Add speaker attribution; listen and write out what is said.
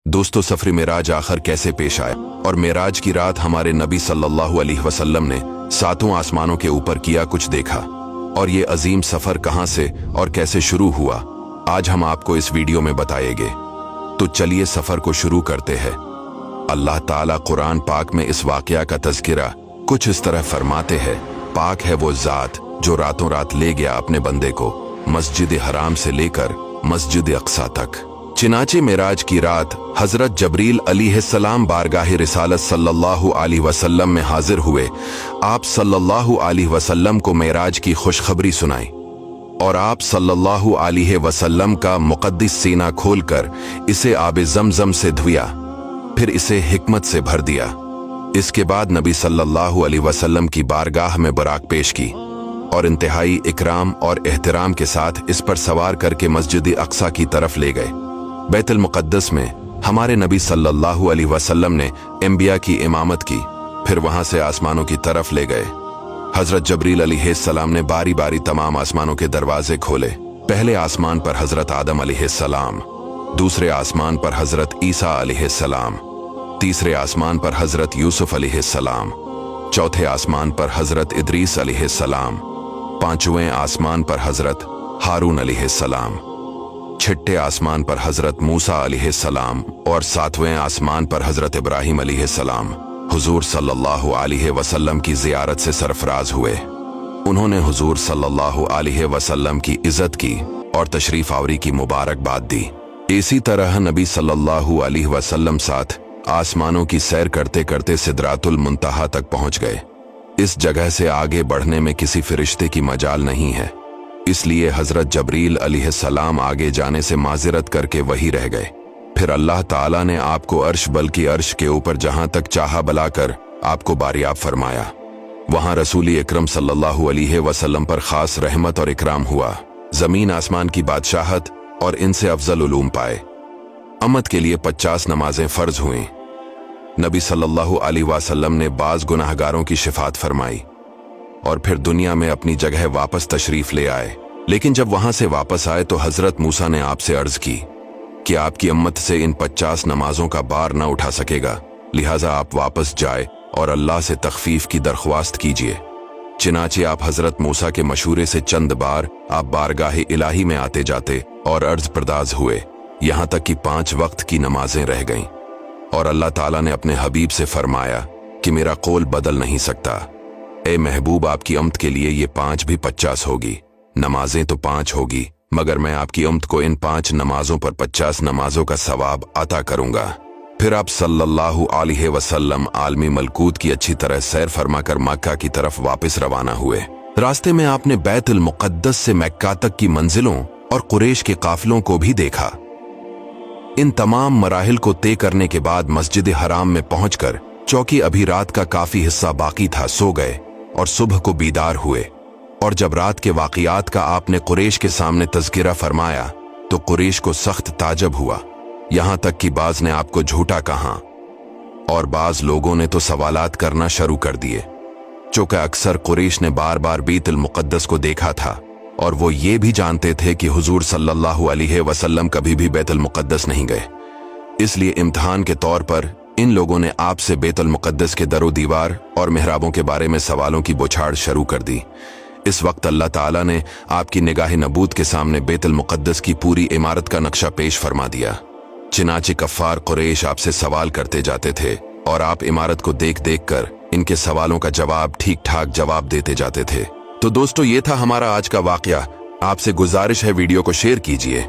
Speaker 1: दोस्तों, सफर मेराज आखिर कैसे पेश आया और मेराज की रात हमारे नबी सल्लल्लाहु अलैहि वसल्लम ने सातों आसमानों के ऊपर किया कुछ देखा, और ये अजीम सफर कहां से और कैसे शुरू हुआ, आज हम आपको इस वीडियो में बताएंगे। तो चलिए सफर को शुरू करते हैं। अल्लाह ताला कुरान पाक में इस वाकया का तज़किरा कुछ इस तरह फरमाते हैं, पाक है वो ज़ात जो रातों रात ले गया अपने बंदे को मस्जिद हराम से लेकर मस्जिद अक्सा तक। चिनाचे मेराज की रात हजरत जबरील अलैहिस्सलाम बारगाह रिसालत सल्लल्लाहु अलैहि वसल्लम में हाजिर हुए। आप सल्लल्लाहु अलैहि वसल्लम को मेराज की खुशखबरी सुनाई और आप सल्लल्लाहु अलैहि वसल्लम का मुक़द्दस सीना खोलकर इसे आब ज़मज़म से धुया, फिर इसे हिकमत से भर दिया। इसके बाद नबी सल्लल्लाहु अलैहि वसल्लम की बारगाह में बराक पेश की और इंतहाई इकराम और एहतराम के साथ इस पर सवार करके मस्जिद अक्सा की तरफ ले गए। बैतुल मुक़द्दस में हमारे नबी सल्लल्लाहु अलैहि वसल्लम ने अंबिया की इमामत की, फिर वहां से आसमानों की तरफ ले गए। हजरत जबरील अलैहिस्सलाम ने बारी बारी तमाम आसमानों के दरवाजे खोले। पहले आसमान पर हजरत आदम अलैहिस्सलाम, दूसरे आसमान पर हजरत ईसा अलैहिस्सलाम, तीसरे आसमान पर हजरत यूसुफ अलैहिस्सलाम, चौथे आसमान पर हजरत इदरीस अलैहिस्सलाम, पांचवें आसमान पर हजरत हारून अलैहिस्सलाम, छठे आसमान पर हजरत मूसा अलैहिस्सलाम और सातवें आसमान पर हजरत इब्राहिम अलैहिस्सलाम हुजूर सल्लल्लाहु अलैहि वसल्लम की जियारत से सरफराज हुए। उन्होंने हुजूर सल्लल्लाहु अलैहि वसल्लम की इज्जत की और तशरीफ आवरी की मुबारकबाद दी। इसी तरह नबी सल्लल्लाहु अलैहि वसल्लम साथ आसमानों की सैर करते करते सिदरातुल मुंतहा तक पहुंच गए। इस जगह से आगे बढ़ने में किसी फरिश्ते की मजाल नहीं है, इसलिए हजरत जबरील अलैहिस्सलाम आगे जाने से माजिरत करके वही रह गए। फिर अल्लाह ताला ने आपको अर्श बल्कि अर्श के ऊपर जहां तक चाहा बुलाकर आपको बारियाब फरमाया। वहां रसूल अकरम सल्लल्लाहु अलैहि वसल्लम पर खास रहमत और इकराम हुआ। जमीन आसमान की बादशाहत और इनसे अफजल उलूम पाए। अम्मत के लिए 50 नमाजें फर्ज हुई। नबी सल्लल्लाहु अलैहि वसल्लम ने बाज गुनाहगारों की शिफात फरमाई और फिर दुनिया में अपनी जगह वापस तशरीफ ले आए। लेकिन जब वहां से वापस आए तो हजरत मूसा ने आपसे अर्ज की कि आपकी अम्मत से इन 50 नमाजों का बार न उठा सकेगा, लिहाजा आप वापस जाए और अल्लाह से तखफीफ की दरख्वास्त कीजिए। चिनाचे आप हजरत मूसा के मशूरे से चंद बार आप बारगाह इलाही में आते जाते और अर्ज परदाज हुए, यहां तक कि 5 वक्त की नमाजें रह गईं और अल्लाह ताला ने अपने हबीब से फरमाया कि मेरा कौल बदल नहीं सकता। ए महबूब, आपकी अम्त के लिए ये 5 भी 50 होगी। नमाजें तो 5 होगी, मगर मैं आपकी अम्त को इन 5 नमाजों पर 50 नमाजों का सवाब अता करूंगा। फिर आप सल्लल्लाहु अलैहि वसल्लम आलमी मलकूत की अच्छी तरह सैर फरमाकर मक्का की तरफ वापस रवाना हुए। रास्ते में आपने बैतुल मुक़द्दस से मक्का तक की मंजिलों और कुरैश के काफिलों को भी देखा। इन तमाम मराहिल को तय करने के बाद मस्जिद हराम में पहुंचकर चौकी अभी रात का काफी हिस्सा बाकी था, सो गए और सुबह को बीदार हुए। और जब रात के वाक़ियात का आपने कुरैश के सामने तज़किरा फरमाया तो कुरैश को सख्त ताजब हुआ, यहां तक कि बाज ने आपको झूठा कहा और बाज लोगों ने तो सवालात करना शुरू कर दिए। चूंकि अक्सर कुरैश ने बार बार बैतुल मुक़द्दस को देखा था और वो ये भी जानते थे कि हुजूर सल्लल्लाहु अलैहि वसल्लम कभी भी बैतुल मुक़द्दस नहीं गए, इसलिए इम्तिहान के तौर पर इन लोगों ने आपसे बैतुल मुक़द्दस के दरो दीवार और मेहराबों के बारे में सवालों की बौछार शुरू कर दी। इस वक्त अल्लाह ताला ने आपकी निगाह नबूत के सामने बैतुल मुक़द्दस की पूरी इमारत का नक्शा पेश फरमा दिया। चिनाचे कफ़ार कुरैश आपसे सवाल करते जाते थे और आप इमारत को देख देख कर इनके सवालों का जवाब ठीक ठाक जवाब देते जाते थे। तो दोस्तों, ये था हमारा आज का वाकया। आपसे गुजारिश है वीडियो को शेयर कीजिए।